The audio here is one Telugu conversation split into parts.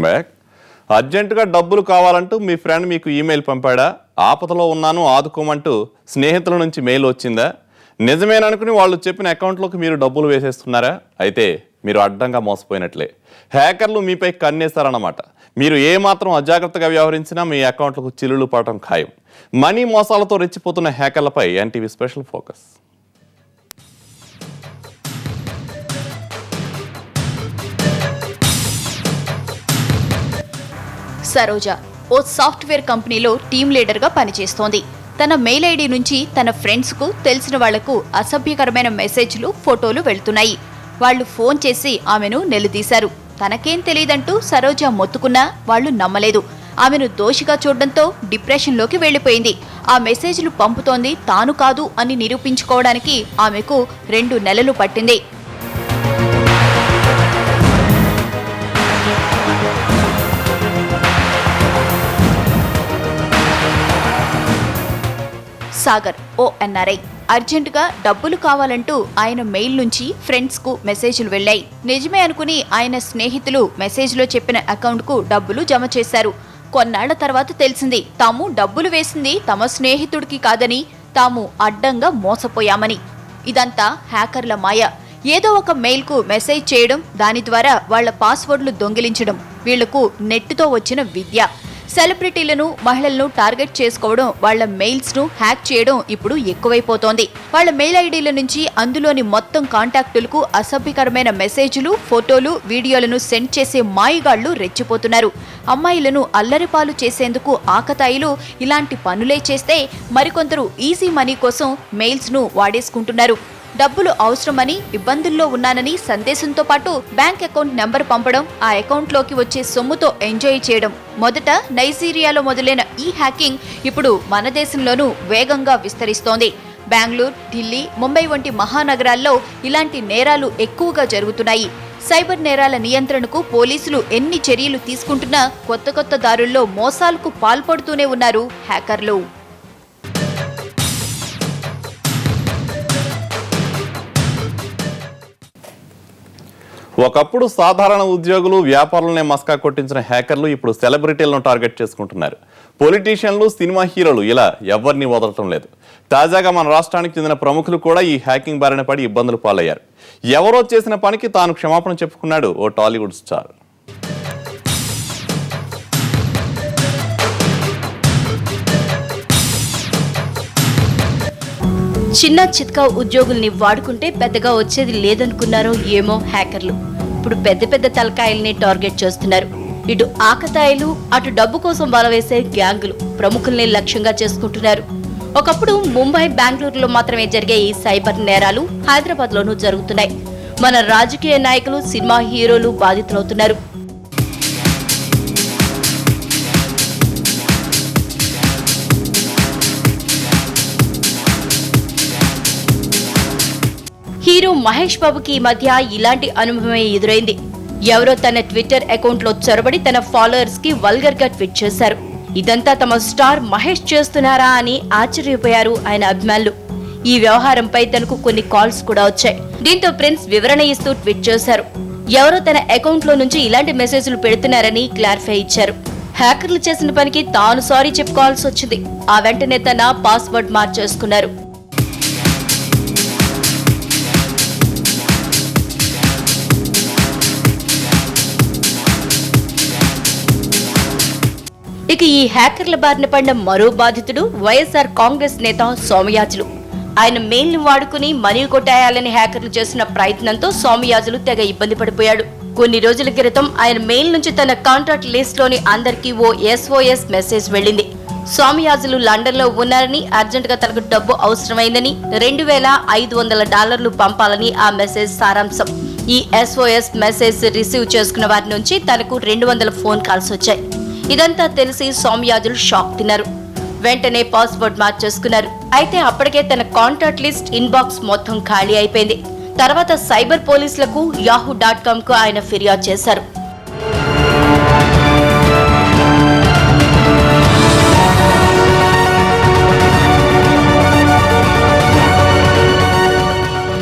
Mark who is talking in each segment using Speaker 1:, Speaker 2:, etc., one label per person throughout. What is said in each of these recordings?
Speaker 1: బ్యాక్. అర్జెంటుగా డబ్బులు కావాలంటూ మీ ఫ్రెండ్ మీకు ఈమెయిల్ పంపాడా? ఆపదలో ఉన్నాను ఆదుకోమంటూ స్నేహితుల నుంచి మెయిల్ వచ్చిందా? నిజమేననుకుని వాళ్ళు చెప్పిన అకౌంట్లోకి మీరు డబ్బులు వేసేస్తున్నారా? అయితే మీరు అడ్డంగా మోసపోయినట్లే. హ్యాకర్లు మీపై కన్నేస్తారన్నమాట. మీరు ఏమాత్రం అజాగ్రత్తగా వ్యవహరించినా మీ అకౌంట్లకు చిల్లులు పడటం ఖాయం. మనీ మోసాలతో రెచ్చిపోతున్న హ్యాకర్లపై ఎన్టీవీ స్పెషల్ ఫోకస్.
Speaker 2: సరోజ ఓ సాఫ్ట్వేర్ కంపెనీలో టీమ్ లీడర్గా పనిచేస్తోంది. తన మెయిల్ ఐడి నుంచి తన ఫ్రెండ్స్కు తెలిసిన వాళ్లకు అసభ్యకరమైన మెసేజ్లు, ఫోటోలు వెళ్తున్నాయి. వాళ్లు ఫోన్ చేసి ఆమెను నిలదీశారు. తనకేం తెలియదంటూ సరోజ మొత్తుకున్నా వాళ్లు నమ్మలేదు. ఆమెను దోషిగా చూడడంతో డిప్రెషన్లోకి వెళ్లిపోయింది. ఆ మెసేజ్లు పంపుతోంది తాను కాదు అని నిరూపించుకోవడానికి ఆమెకు 2 నెలలు పట్టింది. సాగర్ ఓ ఎన్ఆర్ఐ. అర్జెంటుగా డబ్బులు కావాలంటూ ఆయన మెయిల్ నుంచి ఫ్రెండ్స్కు మెసేజ్లు వెళ్లాయి. నిజమే అనుకుని ఆయన స్నేహితులు మెసేజ్లో చెప్పిన అకౌంట్కు డబ్బులు జమ చేశారు. కొన్నాళ్ల తర్వాత తెలిసింది తాము డబ్బులు వేసింది తమ స్నేహితుడికి కాదని, తాము అడ్డంగా మోసపోయామని. ఇదంతా హ్యాకర్ల మాయ. ఏదో ఒక మెయిల్కు మెసేజ్ చేయడం, దాని ద్వారా వాళ్ల పాస్వర్డ్లు దొంగిలించడం వీళ్లకు నెట్తో వచ్చిన విద్య. సెలబ్రిటీలను, మహిళలను టార్గెట్ చేసుకోవడం, వాళ్ల మెయిల్స్ ను హ్యాక్ చేయడం ఇప్పుడు ఎక్కువైపోతోంది. వాళ్ల మెయిల్ ఐడీల నుంచి అందులోని మొత్తం కాంటాక్టులకు అసభ్యకరమైన మెసేజ్లు, ఫోటోలు, వీడియోలను సెండ్ చేసే మాయిగాళ్లు రెచ్చిపోతున్నారు. అమ్మాయిలను అల్లరిపాలు చేసేందుకు ఆకతాయిలు ఇలాంటి పనులే చేస్తే, మరికొందరు ఈజీ మనీ కోసం మెయిల్స్ ను వాడేసుకుంటున్నారు. డబ్బులు అవసరమని, ఇబ్బందుల్లో ఉన్నానని సందేశంతో పాటు బ్యాంక్ అకౌంట్ నెంబర్ పంపడం, ఆ అకౌంట్లోకి వచ్చే సొమ్ముతో ఎంజాయ్ చేయడం. మొదట నైజీరియాలో మొదలైన ఈ హ్యాకింగ్ ఇప్పుడు మన దేశంలోనూ వేగంగా విస్తరిస్తోంది. బెంగళూరు, ఢిల్లీ, ముంబై వంటి మహానగరాల్లో ఇలాంటి నేరాలు ఎక్కువగా జరుగుతున్నాయి. సైబర్ నేరాల నియంత్రణకు పోలీసులు ఎన్ని చర్యలు తీసుకుంటున్నా కొత్త దారుల్లో మోసాలకు పాల్పడుతూనే ఉన్నారు హ్యాకర్లు.
Speaker 1: ఒకప్పుడు సాధారణ ఉద్యోగులు, వ్యాపారులనే మస్కా కొట్టించిన హ్యాకర్లు ఇప్పుడు సెలబ్రిటీలను టార్గెట్ చేసుకుంటున్నారు. పొలిటీషియన్లు, సినిమా హీరోలు ఇలా ఎవరిని వదలటం లేదు. తాజాగా మన రాష్ట్రానికి చెందిన ప్రముఖులు కూడా ఈ హ్యాకింగ్ బారిన పడి ఇబ్బందులు పాలయ్యారు. ఎవరో చేసిన పనికి తాను క్షమాపణ చెప్పుకున్నాడు ఓ టాలీవుడ్ స్టార్.
Speaker 2: చిన్న చిత్కా ఉద్యోగుల్ని వాడుకుంటే పెద్దగా వచ్చేది లేదనుకున్నారో ఏమో హ్యాకర్లు. ఇప్పుడు పెద్ద తలకాయల్ని టార్గెట్ చేస్తున్నారు. ఇటు ఆకతాయిలు, అటు డబ్బు కోసం వలవేసే గ్యాంగులు ప్రముఖుల్ని లక్ష్యంగా చేసుకుంటున్నారు. ఒకప్పుడు ముంబై, బెంగళూరులో మాత్రమే జరిగే ఈ సైబర్ నేరాలు హైదరాబాద్లోనూ జరుగుతున్నాయి. మన రాజకీయ నాయకులు, సినిమా హీరోలు బాధితులవుతున్నారు. హీరో మహేష్ బాబుకి ఈ మధ్య ఇలాంటి అనుభవమే ఎదురైంది. ఎవరో తన ట్విట్టర్ అకౌంట్ లో చొరబడి తన ఫాలోవర్స్ కి వల్గర్ గా ట్వీట్ చేశారు. ఇదంతా తమ స్టార్ మహేష్ చేస్తున్నారా అని ఆశ్చర్యపోయారు ఆయన అభిమానులు. ఈ వ్యవహారంపై తనకు కొన్ని కాల్స్ కూడా వచ్చాయి. దీంతో ప్రిన్స్ వివరణ ఇస్తూ ట్వీట్ చేశారు. ఎవరో తన అకౌంట్ లో నుంచి ఇలాంటి మెసేజ్లు పెడుతున్నారని క్లారిఫై ఇచ్చారు. హ్యాకర్లు చేసిన పనికి తాను సారీ చెప్పుకోవాల్సి వచ్చింది. ఆ వెంటనే తన పాస్వర్డ్ మార్చేసుకున్నారు. ఇక ఈ హ్యాకర్ల బారిన పడిన మరో బాధితుడు వైఎస్ఆర్ కాంగ్రెస్ నేత సోమయాజులు. ఆయన మెయిల్ ని వాడుకుని మనీ కొట్టేయాలని హ్యాకర్లు చేసిన ప్రయత్నంతో సోమయాజులు తెగ ఇబ్బంది పడిపోయాడు. కొన్ని రోజుల క్రితం ఆయన మెయిల్ నుంచి తన కాంటాక్ట్ లిస్ట్ లోని అందరికీ ఓ SOS మెసేజ్ వెళ్లింది. సోమయాజులు లండన్ లో ఉన్నారని, అర్జెంట్ గా తనకు డబ్బు అవసరమైందని, $2,500 పంపాలని ఆ మెసేజ్ సారాంశం. ఈ SOS మెసేజ్ రిసీవ్ చేసుకున్న వారి నుంచి తనకు 200 ఫోన్ కాల్స్ వచ్చాయి. ఇదంతా తెలిసి సోమయాజులు షాక్ తిన్నారు. వెంటనే పాస్వర్డ్ మార్చేసుకున్నారు. అయితే అప్పటికే తన కాంటాక్ట్ లిస్ట్ ఇన్బాక్స్ మొత్తం ఖాళీ అయిపోయింది. తర్వాత సైబర్ పోలీసులకు yahoo.com కు ఆయన ఫిర్యాదు చేశారు.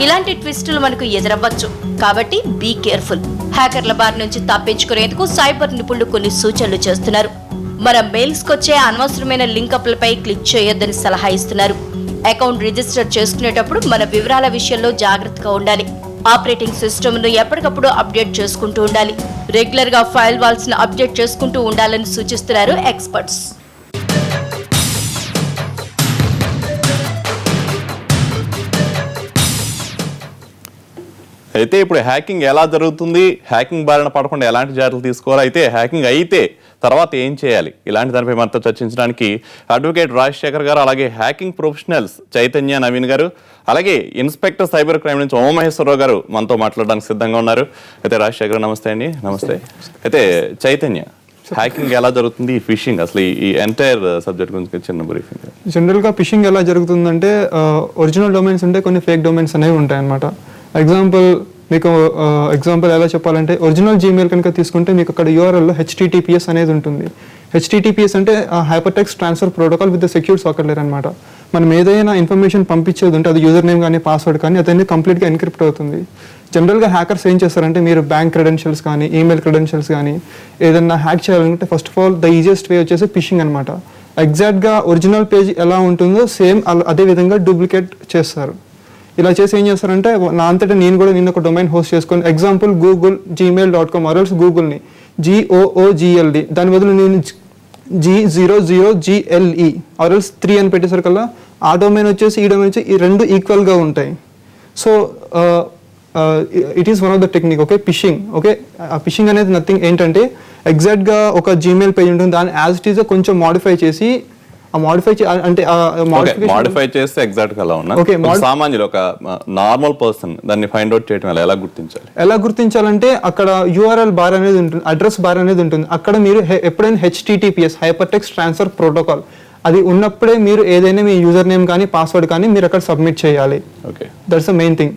Speaker 3: ఇలాంటి ట్విస్టులు మనకు ఎదురవ్వచ్చు, కాబట్టి బీ కేర్ఫుల్. హ్యాకర్ల బారి నుంచి తప్పించుకునేందుకు సైబర్ నిపుణులు కొన్ని సూచనలు చేస్తున్నారు. మన మెయిల్స్ కొచ్చే అనవసరమైన లింకప్లపై క్లిక్ చేయొద్దని సలహా ఇస్తున్నారు. అకౌంట్ రిజిస్టర్ చేసుకునేటప్పుడు మన వివరాల విషయంలో జాగ్రత్తగా ఉండాలి. ఆపరేటింగ్ సిస్టమ్ ను ఎప్పటికప్పుడు అప్డేట్ చేసుకుంటూ ఉండాలి. రెగ్యులర్ గా ఫైల్ వాల్స్ ను అప్డేట్ చేసుకుంటూ ఉండాలని సూచిస్తున్నారు ఎక్స్పర్ట్స్.
Speaker 1: అయితే ఇప్పుడు హ్యాకింగ్ ఎలా జరుగుతుంది, హ్యాకింగ్ బారిన పడకుండా ఎలాంటి జాగ్రత్తలు తీసుకోవాలి, అయితే హ్యాకింగ్ అయితే తర్వాత ఏం చేయాలి, ఇలాంటి దానిపై మనతో చర్చించడానికి అడ్వకేట్ రాజశేఖర్ గారు, అలాగే హ్యాకింగ్ ప్రొఫెషనల్స్ చైతన్య నవీన్ గారు, అలాగే ఇన్స్పెక్టర్ సైబర్ క్రైమ్ నుంచి ఉమామహేశ్వరరావు గారు మనతో మాట్లాడడానికి సిద్ధంగా ఉన్నారు. అయితే రాజశేఖర్ నమస్తే అండి. నమస్తే. అయితే చైతన్య, హ్యాకింగ్ ఎలా జరుగుతుంది, ఈ ఫిషింగ్, అసలు ఈ ఎంటైర్ సబ్జెక్ట్ గురించి చిన్న బ్రీఫింగ్.
Speaker 4: జనరల్గా ఫిషింగ్ ఎలా జరుగుతుందంటే ఒరిజినల్ డొమైన్స్ ఉంటే కొన్ని ఫేక్ డొమైన్స్ అనేవి ఉంటాయి అన్నమాట. ఎగ్జాంపుల్ ఎలా చెప్పాలంటే ఒరిజినల్ జీమెయిల్ కనుక తీసుకుంటే మీకు అక్కడ యూఆర్ఎల్లో HTTPS అనేది ఉంటుంది. HTTPS అంటే hyper text transfer protocol with secure socket layer అనమాట. మనం ఏదైనా ఇన్ఫర్మేషన్ పంపించేది ఉంటే అది యూజర్ నేమ్ కానీ పాస్వర్డ్ కానీ అదన్నీ కంప్లీట్గా ఎన్క్రిప్ట్ అవుతుంది. జనరల్గా హ్యాకర్స్ ఏం చేస్తారంటే మీరు బ్యాంక్ క్రెడెన్షియల్స్ కానీ ఈమెయిల్ క్రెడెన్షియల్స్ కానీ ఏదైనా హ్యాక్ చేయాలంటే first of all the easiest way వచ్చేసి ఫిషింగ్ అనమాట. ఎగ్జాక్ట్గా ఒరిజినల్ పేజ్ ఎలా ఉంటుందో సేమ్ అదే విధంగా డూప్లికేట్ చేస్తారు. ఇలా చేసి ఏం చేస్తారంటే నా అంతటా నేను ఒక డొమైన్ హోస్ట్ చేసుకొని ఎగ్జాంపుల్ google.gmail.com ఆర్ఎల్స్ గూగుల్ని GOOGLD దాని బదులు నేను G00GLE ఆర్ఎల్స్ 3 అని పెట్టేసరికల్లా ఆ డొమైన్ వచ్చేసి ఈ డొమైన్ వచ్చి ఈ రెండు ఈక్వల్గా ఉంటాయి. So it is one of the technique. Okay, fishing. Okay, ఆ ఫిషింగ్ అనేది నథింగ్ ఏంటంటే ఎగ్జాక్ట్గా ఒక జీమెయిల్ పేజ్ ఉంటుంది, దాన్ని యాజ్ ఇట్ ఈస్ కొంచెం మాడిఫై చేసి
Speaker 1: మాడిఫై చేస్తే ఎగ్జాక్ట్ గా అలా ఉన్నా. సామాన్యులు ఒక నార్మల్ పర్సన్ దాన్ని ఫైండ్ అవుట్ చేయడం ఎలా గుర్తించాలంటే అక్కడ యూఆర్ఎల్ బార్ అనేది ఉంటుంది, అడ్రస్ బార్ అనేది ఉంటుంది. అక్కడ మీరు ఎప్పుడైనా HTTPS hyper text transfer protocol అది ఉన్నప్పుడే మీరు ఏదైనా మీ యూజర్ నేమ్ కానీ పాస్వర్డ్ కానీ మీరు అక్కడ సబ్మిట్ చేయాలి. Okay, that's the main thing.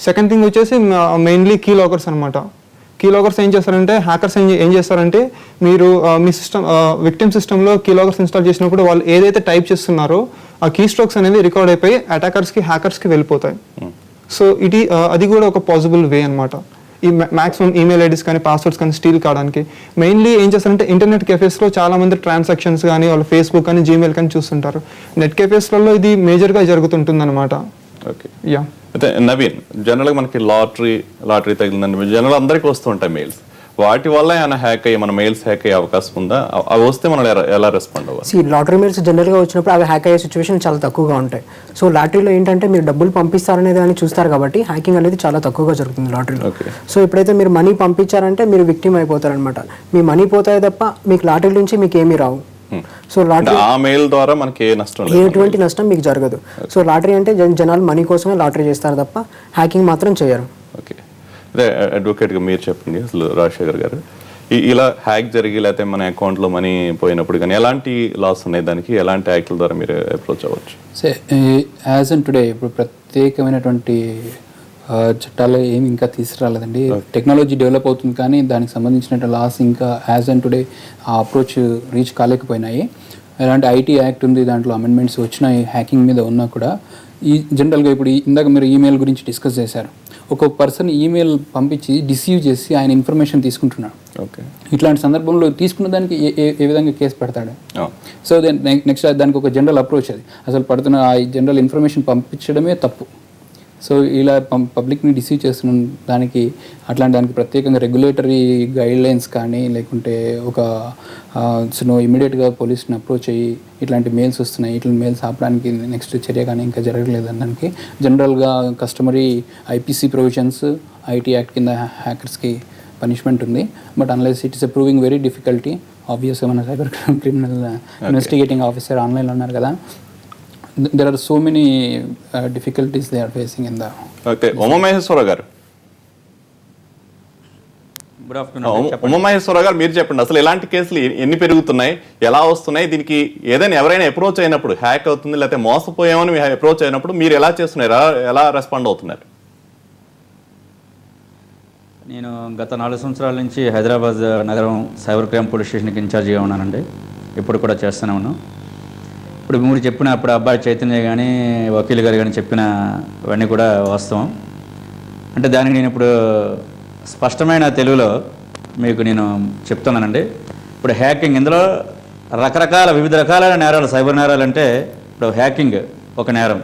Speaker 1: Second thing వచ్చేసి మెయిన్లీ కీ లాకర్స్ అనమాట. కీ లాకర్స్ ఏం చేస్తారంటే హ్యాకర్స్ ఏం చేస్తారంటే మీరు మీ సిస్టమ్ విక్టిమ్ సిస్టంలో కీ లాకర్స్ ఇన్స్టాల్ చేసినప్పుడు వాళ్ళు ఏదైతే టైప్ చేస్తున్నారో ఆ కీ స్ట్రోక్స్ అనేవి రికార్డ్ అయిపోయి అటాకర్స్కి హ్యాకర్స్కి వెళ్ళిపోతాయి. సో అది కూడా ఒక పాసిబుల్ వే అనమాట. ఈ మ్యాక్సిమం ఈమెయిల్ ఐడీస్ కానీ పాస్వర్డ్స్ కానీ స్టీల్ కావడానికి మెయిన్లీ ఏం చేస్తారంటే ఇంటర్నెట్ కెఫేస్లో చాలా మంది ట్రాన్సాక్షన్స్ కానీ వాళ్ళ ఫేస్బుక్ కానీ జీమెయిల్ కానీ చూస్తుంటారు. నెట్ కెఫేస్లలో ఇది మేజర్గా జరుగుతుంటుంది అనమాట. Okay, yeah. అయితే నవీన్, జనరల్గా మనకి లాటరీ తగిలిందండి, జనరల్ అందరికీ వస్తూ ఉంటాయి మెయిల్స్. వాటి వల్ల ఏమైనా హ్యాక్ అయ్యి మన మెయిల్స్ హ్యాక్ అయ్యే అవకాశం ఉందా? అవి వస్తే మనం ఎలా రెస్పాండ్ అవ్వాలి?
Speaker 5: లాటరీ మెయిల్స్ జనరల్గా వచ్చినప్పుడు అవి హ్యాక్ అయ్యే సిచ్యువేషన్ చాలా తక్కువగా ఉంటాయి. సో లాటరీలో ఏంటంటే మీరు డబ్బులు పంపిస్తారనే దాన్ని చూస్తారు కాబట్టి హ్యాకింగ్ అనేది చాలా తక్కువగా జరుగుతుంది లాటరీలో. సో ఎప్పుడైతే మీరు మనీ పంపించారంటే మీరు విక్టిమ్ అయిపోతారనమాట. మీ మనీ పోతాయి తప్ప మీకు లాటరీ నుంచి మీకు ఏమీ రావు. సో లాటరీ
Speaker 1: ఆ మెయిల్ ద్వారా మనకి
Speaker 5: ఎటువంటి నష్టం మీకు జరగదు. సో లాటరీ అంటే జనాలు మనీ కోసమే లాటరీ చేస్తారు తప్ప హ్యాకింగ్ మాత్రం చేయరు.
Speaker 1: ఓకే, అదే అడ్వకేట్గా మీరు చెప్పండి అసలు రాజశేఖర్ గారు, ఇలా హ్యాక్ జరిగి లేకపోతే మన అకౌంట్లో మనీ పోయినప్పుడు కానీ ఎలాంటి లాస్ ఉన్నాయి, దానికి ఎలాంటి యాక్ట్ల ద్వారా మీరు అప్రోచ్ అవ్వచ్చు?
Speaker 6: యాజ్ అండ్ టుడే ఇప్పుడు ప్రత్యేకమైనటువంటి చట్టాలు ఏమి ఇంకా తీసుకురాలేదండి. టెక్నాలజీ డెవలప్ అవుతుంది కానీ దానికి సంబంధించిన లాస్ ఇంకా యాజ్ అండ్ టుడే ఆ అప్రోచ్ రీచ్ కాలేకపోయినాయి. ఎలాంటి ఐటీ యాక్ట్ ఉంది, దాంట్లో అమెండ్మెంట్స్ వచ్చినాయి హ్యాకింగ్ మీద ఉన్నా కూడా. ఈ జనరల్గా ఇప్పుడు ఇందాక మీరు ఈమెయిల్ గురించి డిస్కస్ చేశారు. ఒక పర్సన్ ఈమెయిల్ పంపించి డిసీవ్ చేసి ఆయన ఇన్ఫర్మేషన్ తీసుకుంటున్నాడు.
Speaker 1: ఓకే,
Speaker 6: ఇట్లాంటి సందర్భంలో తీసుకున్న దానికి ఏ విధంగా కేసు పెడతాడు? సో నెక్స్ట్ దానికి ఒక జనరల్ అప్రోచ్, అది అసలు పడుతున్న ఆ జనరల్ ఇన్ఫర్మేషన్ పంపించడమే తప్పు. సో ఇలా పబ్లిక్ని డిసీవ్ చేస్తున్న దానికి దానికి ప్రత్యేకంగా రెగ్యులేటరీ గైడ్లైన్స్ కానీ లేకుంటే ఒక ఇమీడియట్గా పోలీస్ని అప్రోచ్ అయ్యి ఇట్లాంటి మెయిల్స్ వస్తున్నాయి, ఇట్లాంటి మెయిల్స్ ఆపడానికి నెక్స్ట్ చర్య కానీ ఇంకా జరగలేదు దానికి జనరల్గా customary IPC provisions IT act కింద హ్యాకర్స్కి పనిష్మెంట్ ఉంది. But unless it is proving very difficulty. ఆబ్వియస్గా మన సైబర్ క్రిమినల్ ఇన్వెస్టిగేటింగ్ ఆఫీసర్ ఆన్లైన్లో ఉన్నారు కదా, there are so many difficulties they are facing in the.
Speaker 1: Okay, Umamaheswararao గారు.
Speaker 7: Good afternoon.
Speaker 1: ఉమామహేశ్వరరావు గారు, మీరు చెప్పండి అసలు ఎలాంటి కేసులు ఎన్ని పెరుగుతున్నాయి, ఎలా వస్తున్నాయి, దీనికి ఎవరైనా అప్రోచ్ అయినప్పుడు హ్యాక్ అవుతుంది లేకపోతే మోసపోయామని అప్రోచ్ అయినప్పుడు మీరు ఎలా చేస్తున్నారు, ఎలా రెస్పాండ్ అవుతున్నారు?
Speaker 7: నేను గత 4 సంవత్సరాల నుంచి హైదరాబాద్ నగరం సైబర్ క్రైమ్ పోలీస్ స్టేషన్కి ఇన్ఛార్జిగా ఉన్నానండి. ఇప్పుడు కూడా చేస్తూనే ఉన్నాం. ఇప్పుడు మీరు చెప్పిన అబ్బాయి చైతన్య కానీ వకీల్ గారు కానీ చెప్పినవన్నీ కూడా వాస్తవం. అంటే దానికి నేను ఇప్పుడు స్పష్టమైన తెలుగులో మీకు నేను చెప్తున్నానండి. ఇప్పుడు హ్యాకింగ్, ఇందులో రకరకాల వివిధ రకాలైన నేరాలు, సైబర్ నేరాలు అంటే ఇప్పుడు హ్యాకింగ్ ఒక నేరం.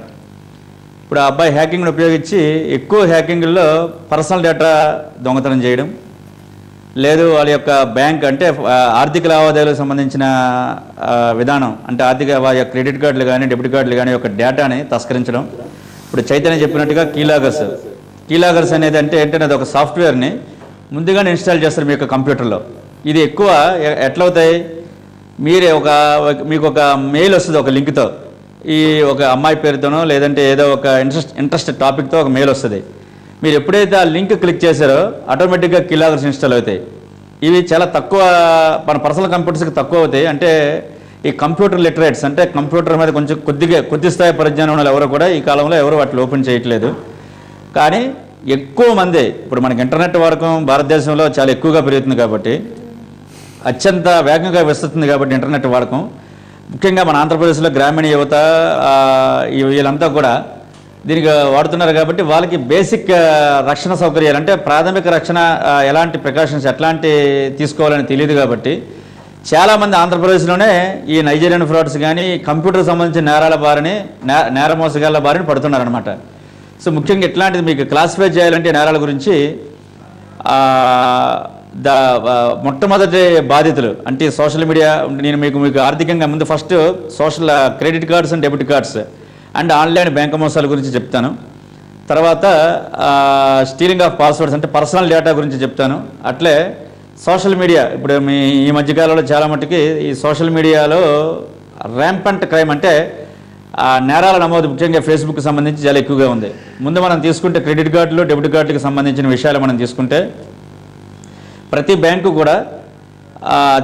Speaker 7: ఇప్పుడు ఆ అబ్బాయి హ్యాకింగ్ని ఉపయోగించి ఎక్కువ హ్యాకింగ్లో పర్సనల్ డేటా దొంగతనం చేయడం, లేదు వాళ్ళ యొక్క బ్యాంక్ అంటే ఆర్థిక లావాదేవీలకు సంబంధించిన విధానం అంటే ఆర్థిక వాళ్ళ యొక్క క్రెడిట్ కార్డులు కానీ డెబిట్ కార్డులు కానీ యొక్క డేటాని తస్కరించడం. ఇప్పుడు చైతన్య చెప్పినట్టుగా కీలాగర్స్ అనేది అంటే ఏంటంటే అది ఒక సాఫ్ట్వేర్ని ముందుగానే ఇన్స్టాల్ చేస్తారు మీ యొక్క కంప్యూటర్లో. ఇది ఎక్కువ ఎట్లవుతాయి, మీకు ఒక మెయిల్ వస్తుంది ఒక లింక్తో, ఈ ఒక అమ్మాయి పేరుతోనో లేదంటే ఏదో ఒక ఇంట్రెస్ట్ టాపిక్తో ఒక మెయిల్ వస్తుంది. మీరు ఎప్పుడైతే ఆ లింక్ క్లిక్ చేశారో ఆటోమేటిక్గా కీలాగర్స్ ఇన్స్టాల్ అవుతాయి. ఇవి చాలా తక్కువ, మన పర్సనల్ కంప్యూటర్స్కి తక్కువ అవుతాయి. అంటే ఈ కంప్యూటర్ లిటరేట్స్ అంటే కంప్యూటర్ మీద కొంచెం కొద్ది స్థాయి పరిజ్ఞానం ఉన్న ఎవరు కూడా ఈ కాలంలో ఎవరు వాటిని ఓపెన్ చేయట్లేదు. కానీ ఎక్కువ మంది ఇప్పుడు మనకి ఇంటర్నెట్ వాడకం భారతదేశంలో చాలా ఎక్కువగా పెరుగుతుంది కాబట్టి, అత్యంత వేగంగా విస్తృతుంది కాబట్టి ఇంటర్నెట్ వాడకం, ముఖ్యంగా మన ఆంధ్రప్రదేశ్లో గ్రామీణ యువత వీళ్ళంతా కూడా దీనికి వాడుతున్నారు కాబట్టి వాళ్ళకి బేసిక్ రక్షణ సౌకర్యాలు అంటే ప్రాథమిక రక్షణ ఎలాంటి ప్రికాషన్స్ ఎట్లాంటి తీసుకోవాలని తెలియదు కాబట్టి చాలామంది ఆంధ్రప్రదేశ్లోనే ఈ నైజీరియన్ ఫ్రాడ్స్ కానీ కంప్యూటర్ సంబంధించిన నేర మోసగాళ్ళ బారిన పడుతున్నారనమాట. సో ముఖ్యంగా ఇట్లాంటిది మీకు క్లాసిఫై చేయాలంటే నేరాల గురించి మొట్టమొదటి బాధితులు అంటే సోషల్ మీడియా. నేను మీకు ఆర్థికంగా ముందు first social credit cards and debit cards and online bank మోసాల గురించి చెప్తాను. తర్వాత స్టీలింగ్ ఆఫ్ పాస్వర్డ్స్ అంటే పర్సనల్ డేటా గురించి చెప్తాను. అట్లే సోషల్ మీడియా, ఇప్పుడు ఈ మధ్యకాలంలో చాలా మట్టుకి ఈ సోషల్ మీడియాలో ర్యాంపంట్ క్రైమ్ అంటే నేరాల నమోదు ముఖ్యంగా ఫేస్బుక్కి సంబంధించి చాలా ఎక్కువగా ఉంది. ముందు మనం తీసుకుంటే క్రెడిట్ కార్డులు డెబిట్ కార్డులకు సంబంధించిన విషయాలు మనం తీసుకుంటే ప్రతి బ్యాంకు కూడా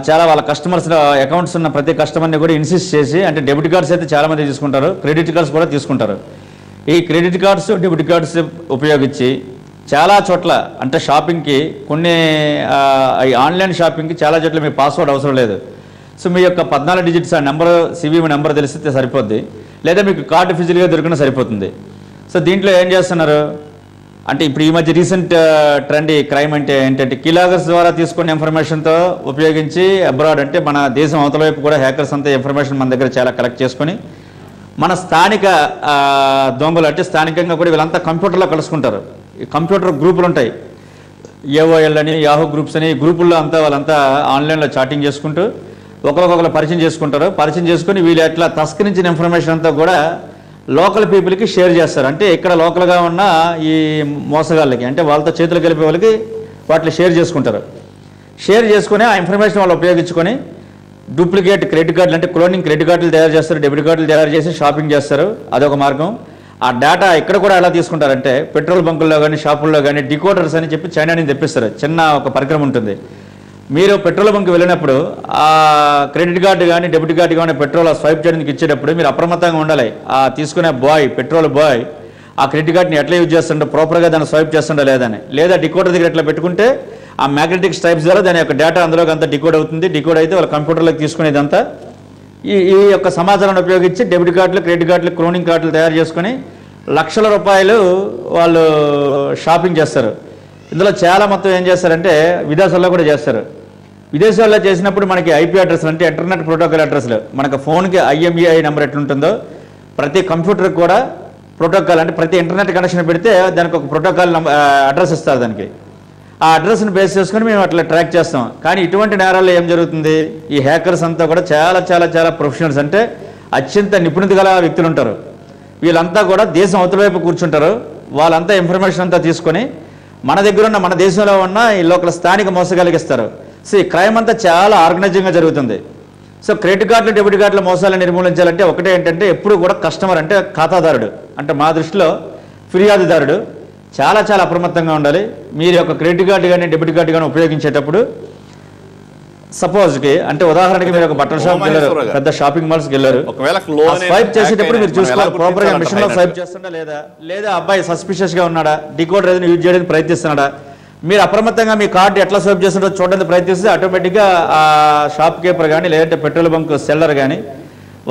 Speaker 7: చాలా వాళ్ళ కస్టమర్స్ అకౌంట్స్ ఉన్న ప్రతి కస్టమర్ని కూడా ఇన్సిస్ట్ చేసి, అంటే డెబిట్ కార్డ్స్ అయితే చాలామంది తీసుకుంటారు, క్రెడిట్ కార్డ్స్ కూడా తీసుకుంటారు. ఈ క్రెడిట్ కార్డ్స్ డెబిట్ కార్డ్స్ ఉపయోగించి చాలా చోట్ల అంటే షాపింగ్కి కొన్ని ఈ ఆన్లైన్ షాపింగ్కి చాలా చోట్ల మీ పాస్వర్డ్ అవసరం లేదు. సో మీ యొక్క 14 డిజిట్స్ ఆ నెంబర్ సివివి నెంబర్ తెలిస్తే సరిపోద్ది, లేదా మీకు కార్డు ఫిజికల్గా దొరికినా సరిపోతుంది. సో దీంట్లో ఏం చేస్తున్నారు అంటే ఇప్పుడు ఈ మధ్య రీసెంట్ ట్రెండ్ ఈ క్రైమ్ అంటే ఏంటంటే కీలాగర్స్ ద్వారా తీసుకున్న ఇన్ఫర్మేషన్తో ఉపయోగించి అబ్రాడ్ అంటే మన దేశం అవతల వైపు కూడా హ్యాకర్స్ అంతా ఇన్ఫర్మేషన్ మన దగ్గర చాలా కలెక్ట్ చేసుకొని మన స్థానిక దొంగలు అంటే స్థానికంగా కూడా వీళ్ళంతా కంప్యూటర్లో కలుసుకుంటారు. ఈ కంప్యూటర్ గ్రూపులు ఉంటాయి, ఏఓఎల్ అని యాహూ గ్రూప్స్ అని, గ్రూపుల్లో అంతా వాళ్ళంతా ఆన్లైన్లో చాటింగ్ చేసుకుంటూ ఒకరికొకరు పరిచయం చేసుకుంటారు. పరిచయం చేసుకుని వీళ్ళు ఎట్లా తస్కరించిన ఇన్ఫర్మేషన్ అంతా కూడా లోకల్ పీపుల్కి షేర్ చేస్తారు. అంటే ఇక్కడ లోకల్గా ఉన్న ఈ మోసగాళ్ళకి అంటే వాళ్ళతో చేతులు కలిపే వాళ్ళకి వాటిని షేర్ చేసుకుంటారు. షేర్ చేసుకుని ఆ ఇన్ఫర్మేషన్ వాళ్ళు ఉపయోగించుకొని డూప్లికేట్ క్రెడిట్ కార్డులు అంటే క్లోనింగ్ క్రెడిట్ కార్డులు తయారు చేస్తారు, డెబిట్ కార్డులు తయారు చేసి షాపింగ్ చేస్తారు. అదొక మార్గం. ఆ డేటా ఇక్కడ కూడా ఎలా తీసుకుంటారంటే పెట్రోల్ బంకుల్లో కానీ షాపుల్లో కానీ డికోడర్స్ అని చెప్పి చైనా నుంచి తెప్పిస్తారు. చిన్న ఒక పరికరం ఉంటుంది. మీరు పెట్రోల్ బంక్ వెళ్ళినప్పుడు ఆ క్రెడిట్ కార్డు కానీ డెబిట్ కార్డు కానీ పెట్రోల్ స్వైప్ చేయడానికి ఇచ్చేటప్పుడు మీరు అప్రమత్తంగా ఉండాలి. ఆ తీసుకునే పెట్రోల్ బాయ్ ఆ క్రెడిట్ కార్డుని ఎట్లా యూజ్ చేస్తుండో ప్రాపర్గా దాన్ని స్వైప్ చేస్తుండో లేదని, లేదా డికోడర్ దగ్గర ఎట్లా పెట్టుకుంటే ఆ మ్యాగ్నెటిక్ స్ట్రైప్స్ ద్వారా దాని యొక్క డేటా అందులోకి అంతా డికోడ్ అవుతుంది. డికోడ్ అయితే వాళ్ళ కంప్యూటర్లోకి తీసుకునేదంతా ఈ యొక్క సమాచారాన్ని ఉపయోగించి డెబిట్ కార్డులు క్రెడిట్ కార్డులు క్లోనింగ్ కార్డులు తయారు చేసుకుని లక్షల రూపాయలు వాళ్ళు షాపింగ్ చేస్తారు. ఇందులో చాలా మొత్తం ఏం చేస్తారంటే విదేశాల్లో కూడా చేస్తారు. విదేశాల్లో చేసినప్పుడు మనకి ఐపీ అడ్రస్లు అంటే ఇంటర్నెట్ ప్రోటోకాల్ అడ్రస్లు, మనకు ఫోన్కి ఐఎంఈఐ నెంబర్ ఎట్లుంటుందో ప్రతి కంప్యూటర్కి కూడా ప్రోటోకాల్ అంటే ప్రతి ఇంటర్నెట్ కనెక్షన్ పెడితే దానికి ఒక ప్రోటోకాల్ అడ్రస్ ఇస్తారు. దానికి ఆ అడ్రస్ని బేస్ చేసుకొని మేము అట్లా ట్రాక్ చేస్తాం. కానీ ఇటువంటి నేరాల్లో ఏం జరుగుతుంది, ఈ హ్యాకర్స్ అంతా కూడా చాలా చాలా చాలా ప్రొఫెషనల్స్ అంటే అత్యంత నిపుణత గల వ్యక్తులు ఉంటారు. వీళ్ళంతా కూడా దేశం అవతల వైపు కూర్చుంటారు. వాళ్ళంతా ఇన్ఫర్మేషన్ అంతా తీసుకొని మన దగ్గర ఉన్న మన దేశంలో ఉన్న ఈ లోకల్ స్థానిక మోసగాళ్ళకిస్తారు. సో ఈ క్రైమ్ అంతా చాలా ఆర్గనైజింగ్గా జరుగుతుంది. సో క్రెడిట్ కార్డులు డెబిట్ కార్డుల మోసాలను నిర్మూలించాలంటే ఒకటే ఏంటంటే ఎప్పుడు కూడా కస్టమర్ అంటే ఖాతాదారుడు అంటే మా దృష్టిలో ఫిర్యాదుదారుడు చాలా చాలా అప్రమత్తంగా ఉండాలి. మీరు యొక్క క్రెడిట్ కార్డు కానీ డెబిట్ కార్డు కానీ ఉపయోగించేటప్పుడు సపోజ్కి అంటే ఉదాహరణకి మీరు ఒక బట్టల షాప్కి వెళ్ళారు, పెద్ద షాపింగ్ మాల్స్కి వెళ్ళారు, స్వైప్ చేసేటప్పుడు మీరు చూసుకోవాలి ప్రాపర్గా మిషన్లో స్వైప్ చేస్తుందా లేదా అబ్బాయి సస్పిషియస్గా ఉన్నాడా, డికోడర్ ఏదైనా యూజ్ చేయడానికి ప్రయత్నిస్తున్నాడా, మీరు అప్రమత్తంగా మీ కార్డు ఎట్లా స్వైప్ చేస్తుందో చూడడానికి ప్రయత్నిస్తే ఆటోమేటిక్గా ఆ షాప్ కీపర్ కానీ లేదంటే పెట్రోల్ బంక్ సెల్లర్ కానీ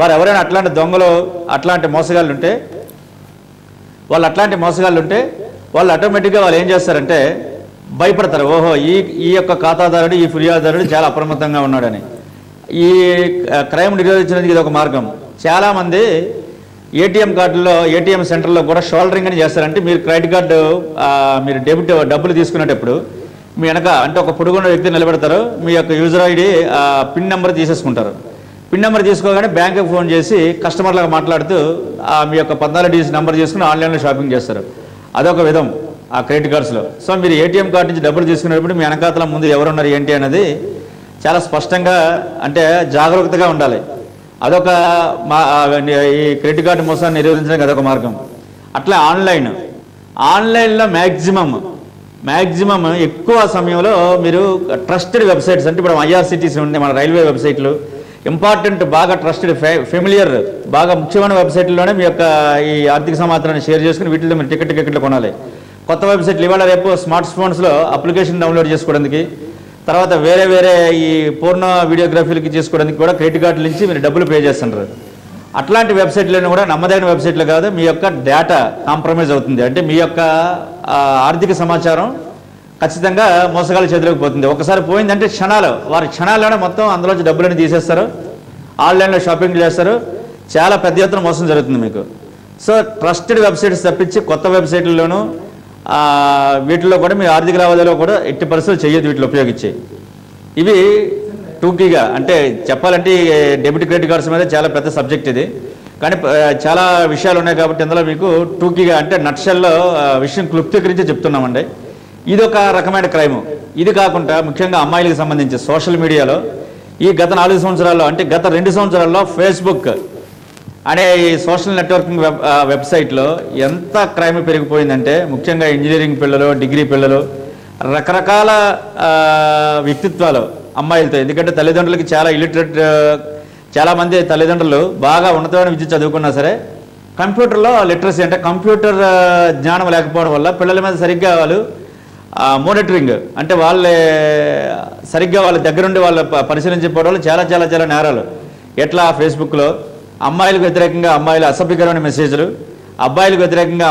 Speaker 7: వారు ఎవరైనా అట్లాంటి దొంగలు అట్లాంటి మోసగాళ్ళు ఉంటే వాళ్ళు ఆటోమేటిక్గా వాళ్ళు ఏం చేస్తారంటే భయపడతారు, ఓహో ఈ యొక్క ఖాతాదారుడు, ఈ ఫిర్యాదుదారుడు చాలా అప్రమత్తంగా ఉన్నాడని. ఈ క్రైమ్ నిరోధించడానికి ఇది ఒక మార్గం. చాలామంది ఏటీఎం కార్డుల్లో, ఏటీఎం సెంటర్లో కూడా షోల్డరింగ్ అని చేస్తారంటే మీరు క్రెడిట్ కార్డు మీరు డబ్బులు తీసుకునేటప్పుడు మీ వెనక అంటే ఒక పొడుగున్న వ్యక్తి నిలబెడతారు, మీ యొక్క యూజర్ ఐడి పిన్ నెంబర్ తీసేసుకుంటారు. పిన్ నెంబర్ తీసుకోగానే బ్యాంకుకి ఫోన్ చేసి కస్టమర్లాగా మాట్లాడుతూ మీ యొక్క 14 డిజిట్ నెంబర్ తీసుకుని ఆన్లైన్లో షాపింగ్ చేస్తారు. అదొక విధం ఆ క్రెడిట్ కార్డ్స్లో. సో మీరు ఏటీఎం కార్డు నుంచి డబ్బులు తీసుకునేటప్పుడు మీ వెనకాతల ముందు ఎవరున్నారు ఏంటి అనేది చాలా స్పష్టంగా అంటే జాగ్రత్తగా ఉండాలి. అదొక ఈ క్రెడిట్ కార్డు మోసాన్ని నిరోధించడానికి అదొక మార్గం. అట్లా ఆన్లైన్లో మ్యాక్సిమం ఎక్కువ సమయంలో మీరు ట్రస్టెడ్ వెబ్సైట్స్ అంటే ఇప్పుడు ఐఆర్సిటీసీ ఉండే మన రైల్వే వెబ్సైట్లు, ఇంపార్టెంట్ బాగా ట్రస్టెడ్ ఫెమిలియర్ బాగా ముఖ్యమైన వెబ్సైట్లోనే మీ యొక్క ఈ ఆర్థిక సమాచారాన్ని షేర్ చేసుకుని వీటిలో మీరు టికెట్లు కొనాలి. కొత్త వెబ్సైట్లు ఇవాళ రేపు స్మార్ట్ ఫోన్స్లో అప్లికేషన్ డౌన్లోడ్ చేసుకోవడానికి, తర్వాత వేరే ఈ పూర్ణ వీడియోగ్రఫీలకి చేసుకోవడానికి కూడా క్రెడిట్ కార్డుల నుంచి మీరు డబ్బులు పే చేస్తుంటారు. అట్లాంటి వెబ్సైట్లను కూడా నమ్మదైన వెబ్సైట్లు కాదు, మీ యొక్క డేటా కాంప్రమైజ్ అవుతుంది. అంటే మీ యొక్క ఆర్థిక సమాచారం ఖచ్చితంగా మోసగాళ్ళ చేతిలోకి పోతుంది. ఒకసారి పోయిందంటే వారి క్షణాల్లోనే మొత్తం అందులోంచి డబ్బులని తీసేస్తారు, ఆన్లైన్లో షాపింగ్ చేస్తారు, చాలా పెద్ద ఎత్తున మోసం జరుగుతుంది మీకు. సో ట్రస్టెడ్ వెబ్సైట్స్ తప్పించి కొత్త వెబ్సైట్లలోనూ వీటిల్లో కూడా మీ ఆర్థిక లావాదేవీలో కూడా ఎట్టి పరిస్థితులు చేయొద్దు వీటిలో ఉపయోగించి. ఇవి టూకీగా అంటే చెప్పాలంటే డెబిట్ క్రెడిట్ కార్డ్స్ మీద చాలా పెద్ద సబ్జెక్ట్ ఇది, కానీ చాలా విషయాలు ఉన్నాయి కాబట్టి ఇందులో మీకు టూకీగా అంటే నట్షెల్లో విషయం క్లుప్తీకరించి చెప్తున్నామండి. ఇది ఒక రకమైన క్రైమ్. ఇది కాకుండా ముఖ్యంగా అమ్మాయిలకు సంబంధించి సోషల్ మీడియాలో ఈ గత 4 సంవత్సరాల్లో అంటే గత 2 సంవత్సరాల్లో ఫేస్బుక్ అనే ఈ సోషల్ నెట్వర్కింగ్ వెబ్సైట్లో ఎంత క్రైమ్ పెరిగిపోయిందంటే ముఖ్యంగా ఇంజనీరింగ్ పిల్లలు, డిగ్రీ పిల్లలు, రకరకాల వ్యక్తిత్వాలు అమ్మాయిలతో. ఎందుకంటే తల్లిదండ్రులకి చాలా ఇలిటరేట్, చాలామంది తల్లిదండ్రులు బాగా ఉన్నతమైన విద్య చదువుకున్నా సరే కంప్యూటర్లో లిటరసీ అంటే కంప్యూటర్ జ్ఞానం లేకపోవడం వల్ల పిల్లల మీద సరిగ్గా వాళ్ళు మోనిటరింగ్ అంటే సరిగ్గా వాళ్ళ దగ్గరుండి వాళ్ళ పరిశీలించకపోవడం వల్ల చాలా చాలా చాలా నేరాలు. ఎట్లా ఫేస్బుక్లో అమ్మాయిలకు వ్యతిరేకంగా అమ్మాయిలు అసభ్యకరమైన మెసేజ్లు, అబ్బాయిలకు వ్యతిరేకంగా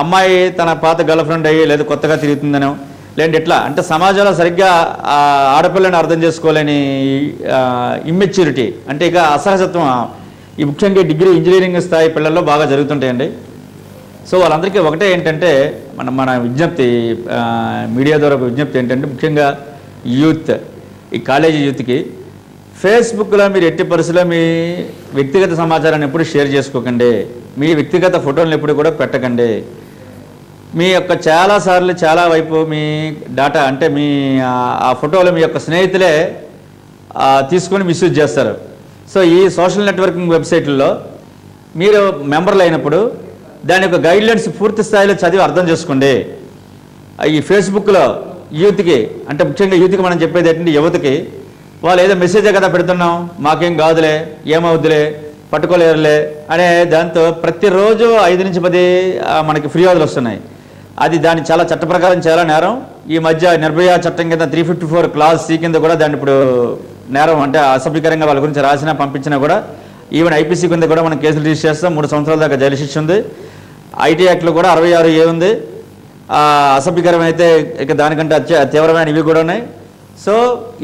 Speaker 7: అమ్మాయి తన పాత గర్ల్ ఫ్రెండ్ అయ్యి లేదా కొత్తగా తిరుగుతుందనో లేదంటే ఎట్లా అంటే సమాజంలో సరిగ్గా ఆడపిల్లని అర్థం చేసుకోలేని ఇమ్మెచ్యూరిటీ అంటే ఇక అసహజత్వం ఈ ముఖ్యంగా డిగ్రీ ఇంజనీరింగ్ స్థాయి పిల్లల్లో బాగా జరుగుతుంటాయండి. సో వాళ్ళందరికీ ఒకటే ఏంటంటే మన విజ్ఞప్తి మీడియా ద్వారా విజ్ఞప్తి ఏంటంటే ముఖ్యంగా యూత్, ఈ కాలేజీ యూత్కి ఫేస్బుక్లో మీరు ఎట్టి పరిస్థితుల్లో మీ వ్యక్తిగత సమాచారాన్ని ఎప్పుడు షేర్ చేసుకోకండి, మీ వ్యక్తిగత ఫోటోలను ఎప్పుడు కూడా పెట్టకండి. మీ యొక్క చాలాసార్లు చాలా వైపు మీ డాటా అంటే మీ ఆ ఫోటోలు మీ యొక్క స్నేహితులే తీసుకొని మిస్యూజ్ చేస్తారు. సో ఈ సోషల్ నెట్వర్కింగ్ వెబ్సైట్లలో మీరు మెంబర్లు అయినప్పుడు దాని యొక్క గైడ్లైన్స్ పూర్తి స్థాయిలో చదివి అర్థం చేసుకోండి. ఈ ఫేస్బుక్లో యూత్కి అంటే ముఖ్యంగా యూత్కి మనం చెప్పేది ఏంటంటే యువతకి వాళ్ళు ఏదో మెసేజే కదా పెడుతున్నాం, మాకేం కాదులే, ఏమవుద్దులే, పట్టుకోలేరులే అనే దాంతో ప్రతిరోజు 5 నుంచి 10 మనకి ఫిర్యాదులు వస్తున్నాయి. దాని చాలా చట్ట ప్రకారం చాలా నేరం. ఈ మధ్య నిర్భయ చట్టం కింద 354 క్లాస్ C కింద కూడా దాన్ని ఇప్పుడు నేరం అంటే అసభ్యకరంగా వాళ్ళ గురించి రాసినా పంపించినా కూడా ఈవెన్ ఐపీసీ కింద కూడా మనం కేసులు రిజిస్టర్ చేస్తాం. 3 సంవత్సరాల దాకా జైలు శిక్ష ఉంది. ఐటీ యాక్ట్లో కూడా 66A ఉంది. అసభ్యకరమైతే ఇక దానికంటే తీవ్రమైన ఇవి కూడా ఉన్నాయి. సో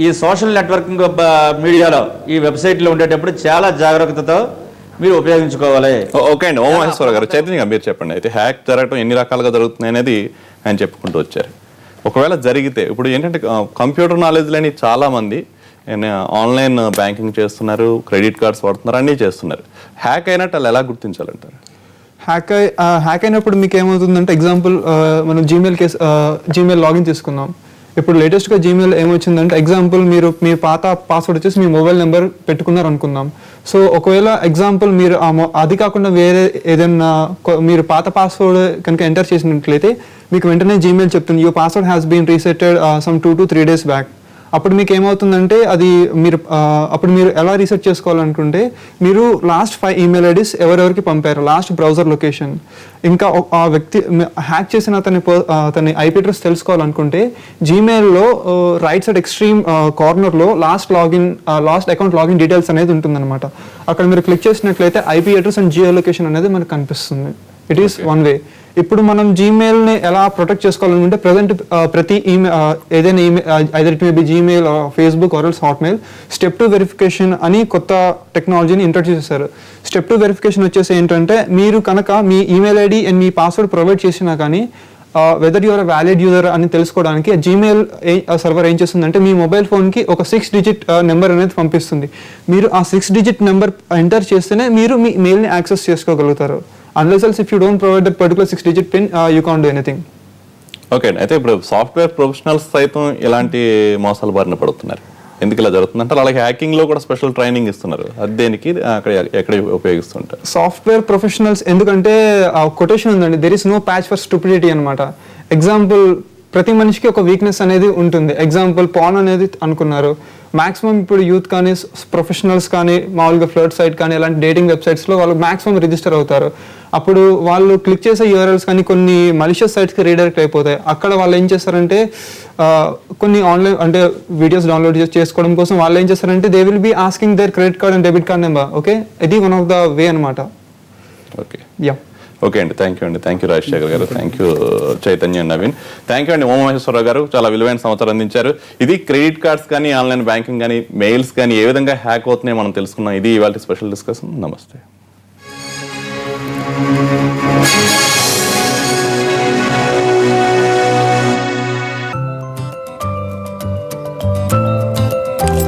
Speaker 7: ఈ సోషల్ నెట్వర్కింగ్ మీడియాలో ఈ వెబ్సైట్లో ఉండేటప్పుడు చాలా జాగ్రత్తతో మీరు ఉపయోగించుకోవాలి.
Speaker 1: ఓకే అండి. ఓమహేశ్వర గారు, చైతన్య మీరు చెప్పండి. అయితే హ్యాక్ జరగడం ఎన్ని రకాలుగా జరుగుతుంది అనేది ఆయన చెప్పుకుంటూ వచ్చారు. ఒకవేళ జరిగితే ఇప్పుడు ఏంటంటే కంప్యూటర్ నాలెడ్జ్ లేని చాలామంది ఆన్లైన్ బ్యాంకింగ్ చేస్తున్నారు, క్రెడిట్ కార్డ్స్ వాడుతున్నారు, అన్నీ చేస్తున్నారు. హ్యాక్ అయినట్టు వాళ్ళు ఎలా గుర్తించాలంటారు?
Speaker 4: హ్యాక్ అయినప్పుడు మీకు ఏమవుతుందంటే ఎగ్జాంపుల్ మనం జీమెయిల్ లాగిన్ తీసుకుందాం. ఇప్పుడు లేటెస్ట్గా జీమెయిల్ ఏమొచ్చిందంటే ఎగ్జాంపుల్ మీరు మీ పాత పాస్వర్డ్ వచ్చేసి మీ మొబైల్ నెంబర్ పెట్టుకున్నారు అనుకుందాం. సో ఒకవేళ ఎగ్జాంపుల్ మీరు అది కాకుండా వేరే ఏదైనా మీరు పాత పాస్వర్డ్ కనుక ఎంటర్ చేసినట్లయితే మీకు వెంటనే జీమెయిల్ చెప్తుంది your password has been resetted some 2 to 3 days back. అప్పుడు మీకు ఏమవుతుందంటే అప్పుడు మీరు ఎలా రీసెర్చ్ చేసుకోవాలనుకుంటే మీరు లాస్ట్ 5 ఈమెయిల్ ఐడీస్ ఎవరెవరికి పంపారు, లాస్ట్ బ్రౌజర్ లొకేషన్, ఇంకా ఆ వ్యక్తి హ్యాక్ చేసిన అతని ఐపీ అడ్రస్ తెలుసుకోవాలనుకుంటే జీమెయిల్లో రైట్ సైడ్ ఎక్స్ట్రీమ్ కార్నర్లో లాస్ట్ అకౌంట్ లాగిన్ డీటెయిల్స్ అనేది ఉంటుందన్నమాట. అక్కడ మీరు క్లిక్ చేసినట్లయితే IP address and geo location అనేది మనకు కనిపిస్తుంది. It is one way. ఇప్పుడు మనం జీమెయిల్ని ఎలా ప్రొటెక్ట్ చేసుకోవాలనుకుంటే ప్రజెంట్ ప్రతి ఈమెయిల్ ఏదైనా email either it may be Gmail Facebook or else Hotmail step 2 verification అని కొత్త టెక్నాలజీని ఇంట్రడ్యూస్ చేశారు. స్టెప్ 2 వెరిఫికేషన్ వచ్చేసి ఏంటంటే మీరు కనుక మీ ఈమెయిల్ ఐడి అండ్ మీ పాస్వర్డ్ ప్రొవైడ్ చేసినా కానీ వెదర్ యువర్ వ్యాలిడ్ యూజర్ అని తెలుసుకోవడానికి జీమెయిల్ సర్వర్ ఏం చేస్తుందంటే మీ మొబైల్ ఫోన్కి ఒక 6 డిజిట్ నెంబర్ అనేది పంపిస్తుంది. మీరు ఆ 6 డిజిట్ నెంబర్ ఎంటర్ చేస్తేనే మీరు మీ మెయిల్ని యాక్సెస్ చేసుకోగలుగుతారు. Unless else if you don't provide that particular 6 digit pin you can't do anything.
Speaker 1: Okay అండి, అయితే ఇప్పుడు సాఫ్ట్వేర్ ప్రొఫెషనల్స్ సైతం ఇలాంటి మోసాల బారిన పడుతున్నారు. ఎందుకు ఇలా జరుగుతుందంటే అలాగే హ్యాకింగ్లో కూడా స్పెషల్ ట్రైనింగ్ ఇస్తున్నారు. అది దేనికి అక్కడ ఎక్కడ ఉపయోగిస్తుంటారు?
Speaker 4: సాఫ్ట్వేర్ ప్రొఫెషనల్స్ ఎందుకంటే కొటేషన్ ఉందండి, there is no patch for stupidity అనమాట. ఎగ్జాంపుల్ ప్రతి మనిషికి ఒక వీక్నెస్ అనేది ఉంటుంది. ఎగ్జాంపుల్ పాన్ అనేది అనుకున్నారు. మాక్సిమం ఇప్పుడు యూత్ కానీ ప్రొఫెషనల్స్ కానీ మామూలుగా ఫ్లర్ట్ సైట్ కానీ ఇలాంటి డేటింగ్ వెబ్సైట్స్లో వాళ్ళు మాక్సిమం రిజిస్టర్ అవుతారు. అప్పుడు వాళ్ళు క్లిక్ చేసే యూఆర్ఎల్స్ కానీ కొన్ని మలిషియస్ సైట్స్కి రీడైరెక్ట్ అయిపోతాయి. అక్కడ వాళ్ళు ఏం చేస్తారంటే కొన్ని ఆన్లైన్ అంటే వీడియోస్ డౌన్లోడ్ చేసుకోవడం కోసం వాళ్ళు ఏం చేస్తారంటే they will be asking their credit card and debit card number. Okay, ఇది వన్ ఆఫ్ ద వే అనమాట.
Speaker 1: ఓకే
Speaker 4: యా,
Speaker 1: ఓకే అండి, థ్యాంక్ యూ అండి. Thank you Rajasekhar garu, thank you Chaitanya, Naveen. Thank you అండి ఉమామహేశ్వరరావు గారు, చాలా విలువైన సమాచారం అందించారు. ఇది క్రెడిట్ కార్డ్స్ కానీ ఆన్లైన్ బ్యాంకింగ్ కానీ మెయిల్స్ కానీ ఏ విధంగా హ్యాక్ అవుతున్నాయో మనం తెలుసుకున్నాం. ఇది ఇవాళ స్పెషల్ డిస్కషన్. నమస్తే.